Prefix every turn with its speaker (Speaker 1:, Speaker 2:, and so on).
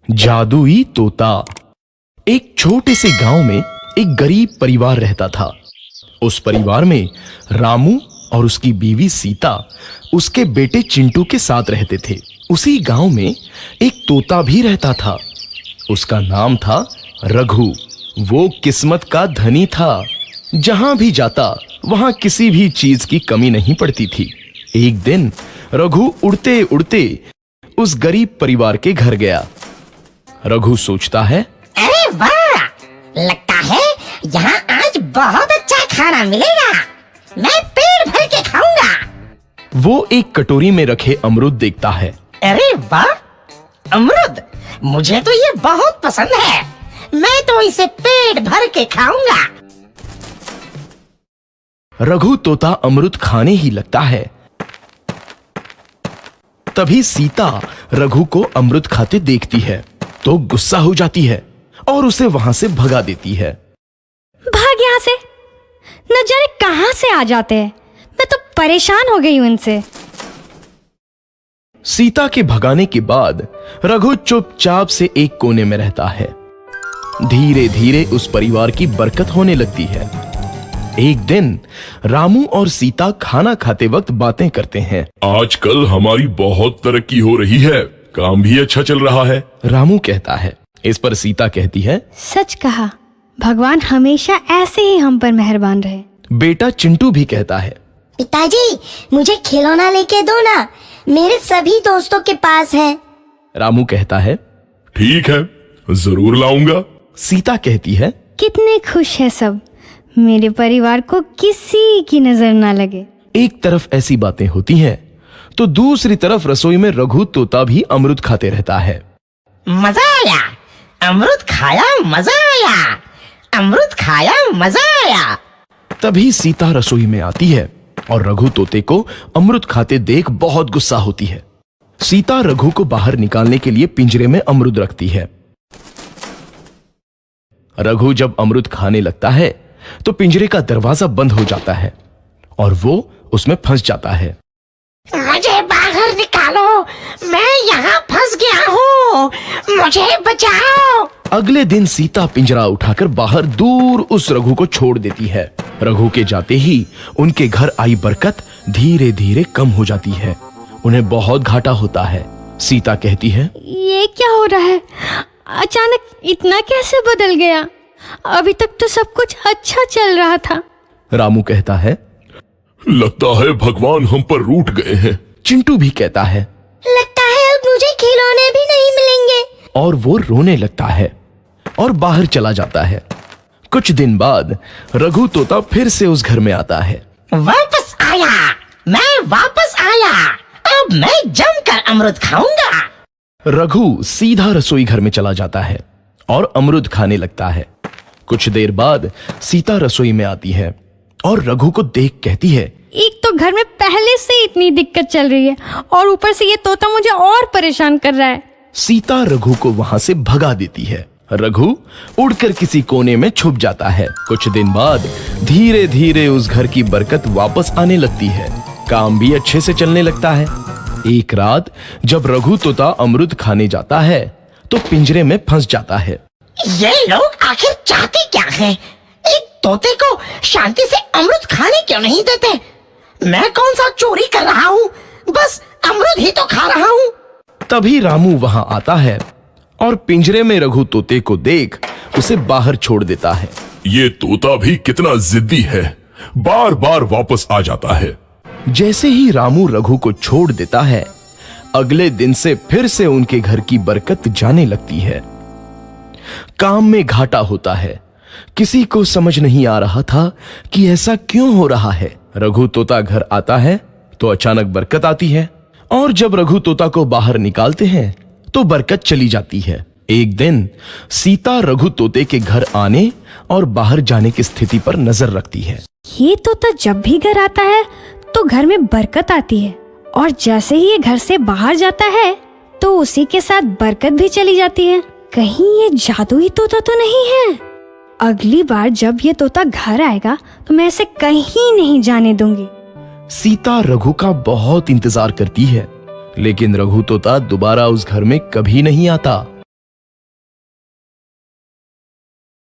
Speaker 1: जादुई तोता। एक छोटे से गांव में एक गरीब परिवार रहता था। उस परिवार में रामू और उसकी बीवी सीता उसके बेटे चिंटू के साथ रहते थे। उसी गांव में एक तोता भी रहता था। उसका नाम था रघु। वो किस्मत का धनी था। जहां भी जाता वहां किसी भी चीज की कमी नहीं पड़ती थी। एक दिन रघु उड़ते उड़ते उस गरीब परिवार के घर गया। रघु सोचता है,
Speaker 2: अरे वाह, लगता है यहाँ आज बहुत अच्छा खाना मिलेगा। मैं पेट भर के खाऊंगा।
Speaker 1: वो एक कटोरी में रखे अमरूद देखता है।
Speaker 2: अरे वाह, अमरूद, मुझे तो ये बहुत पसंद है। मैं तो इसे पेट भर के खाऊंगा।
Speaker 1: रघु तोता अमरूद खाने ही लगता है। तभी सीता रघु को अमरूद खाते देखती है तो गुस्सा हो जाती है और उसे वहां से भगा देती है।
Speaker 3: भाग यहाँ से, न जाने कहां से आ जाते हैं। मैं तो परेशान हो गई हूं इनसे।
Speaker 1: सीता के भगाने के बाद रघु चुपचाप से एक कोने में रहता है। धीरे धीरे उस परिवार की बरकत होने लगती है। एक दिन रामू और सीता खाना खाते वक्त बातें करते हैं।
Speaker 4: आजकल हमारी बहुत तरक्की हो रही है, काम भी अच्छा चल रहा है।
Speaker 1: रामू कहता है। इस पर सीता कहती है,
Speaker 3: सच कहा, भगवान हमेशा ऐसे ही हम पर मेहरबान रहे।
Speaker 1: बेटा चिंटू भी कहता है,
Speaker 5: पिताजी, मुझे खिलौना लेके दो ना, मेरे सभी दोस्तों के पास है।
Speaker 1: रामू कहता है,
Speaker 4: ठीक है, जरूर लाऊंगा।
Speaker 1: सीता कहती है,
Speaker 3: कितने खुश है सब, मेरे परिवार को किसी की नजर ना लगे।
Speaker 1: एक तरफ ऐसी बातें होती हैं तो दूसरी तरफ रसोई में रघु तोता भी अमरूद खाते रहता है।
Speaker 2: मजा आया, अमरूद खाया, मजा आया, अमरूद खाया, मजा आया।
Speaker 1: तभी सीता रसोई में आती है और रघु तोते को अमरूद खाते देख बहुत गुस्सा होती है। सीता रघु को बाहर निकालने के लिए पिंजरे में अमरूद रखती है। रघु जब अमरूद खाने लगता है तो पिंजरे का दरवाजा बंद हो जाता है और वो उसमें फंस जाता है।
Speaker 2: मुझे बाहर निकालो, मैं यहाँ फंस गया हूँ, मुझे बचाओ।
Speaker 1: अगले दिन सीता पिंजरा उठाकर बाहर दूर उस रघु को छोड़ देती है। रघु के जाते ही उनके घर आई बरकत धीरे धीरे कम हो जाती है। उन्हें बहुत घाटा होता है। सीता कहती है,
Speaker 3: ये क्या हो रहा है, अचानक इतना कैसे बदल गया? अभी तक तो सब कुछ अच्छा चल रहा था।
Speaker 1: रामू कहता है,
Speaker 4: लगता है भगवान हम पर रूठ गए हैं।
Speaker 1: चिंटू भी कहता है,
Speaker 5: लगता है अब मुझे खिलौने भी नहीं मिलेंगे।
Speaker 1: और वो रोने लगता है और बाहर चला जाता है। कुछ दिन बाद रघु तोता फिर से उस घर में आता है।
Speaker 2: वापस आया, मैं वापस आया, अब मैं जमकर अमरूद खाऊंगा।
Speaker 1: रघु सीधा रसोई घर में चला जाता है और अमरूद खाने लगता है। कुछ देर बाद सीता रसोई में आती है और रघु को देख कहती है,
Speaker 3: एक तो घर में पहले से इतनी दिक्कत चल रही है और ऊपर से ये तोता मुझे और परेशान कर रहा है।
Speaker 1: सीता रघु को वहां से भगा देती है। रघु उड़कर किसी कोने में छुप जाता है। कुछ दिन बाद धीरे धीरे उस घर की बरकत वापस आने लगती है। काम भी अच्छे से चलने लगता है। एक रात जब रघु तोता अमरूद खाने जाता है तो पिंजरे में फंस जाता है।
Speaker 2: ये लोग आखिर चाहते क्या हैं? एक तोते को शांति से अमरूद खाने क्यों नहीं देते? मैं कौन सा चोरी कर रहा हूँ? बस अमरूद ही तो खा रहा हूँ।
Speaker 1: तभी रामू वहां आता है और पिंजरे में रघु तोते को देख उसे बाहर छोड़ देता है।
Speaker 4: ये तोता भी कितना जिद्दी है, बार बार वापस आ जाता है।
Speaker 1: जैसे ही रामू रघु को छोड़ देता है, अगले दिन से फिर से उनके घर की बरकत जाने लगती है। काम में घाटा होता है। किसी को समझ नहीं आ रहा था कि ऐसा क्यों हो रहा है। रघु तोता घर आता है तो अचानक बरकत आती है और जब रघु तोता को बाहर निकालते हैं तो बरकत चली जाती है। एक दिन सीता रघु तोते के घर आने और बाहर जाने की स्थिति पर नजर रखती है।
Speaker 3: ये तोता जब भी घर आता है तो घर में बरकत आती है और जैसे ही ये घर से बाहर जाता है तो उसी के साथ बरकत भी चली जाती है। कहीं ये जादुई तोता तो नहीं है? अगली बार जब ये तोता घर आएगा तो मैं इसे कहीं नहीं जाने दूंगी।
Speaker 1: सीता रघु का बहुत इंतजार करती है लेकिन रघु तोता दोबारा उस घर में कभी नहीं आता।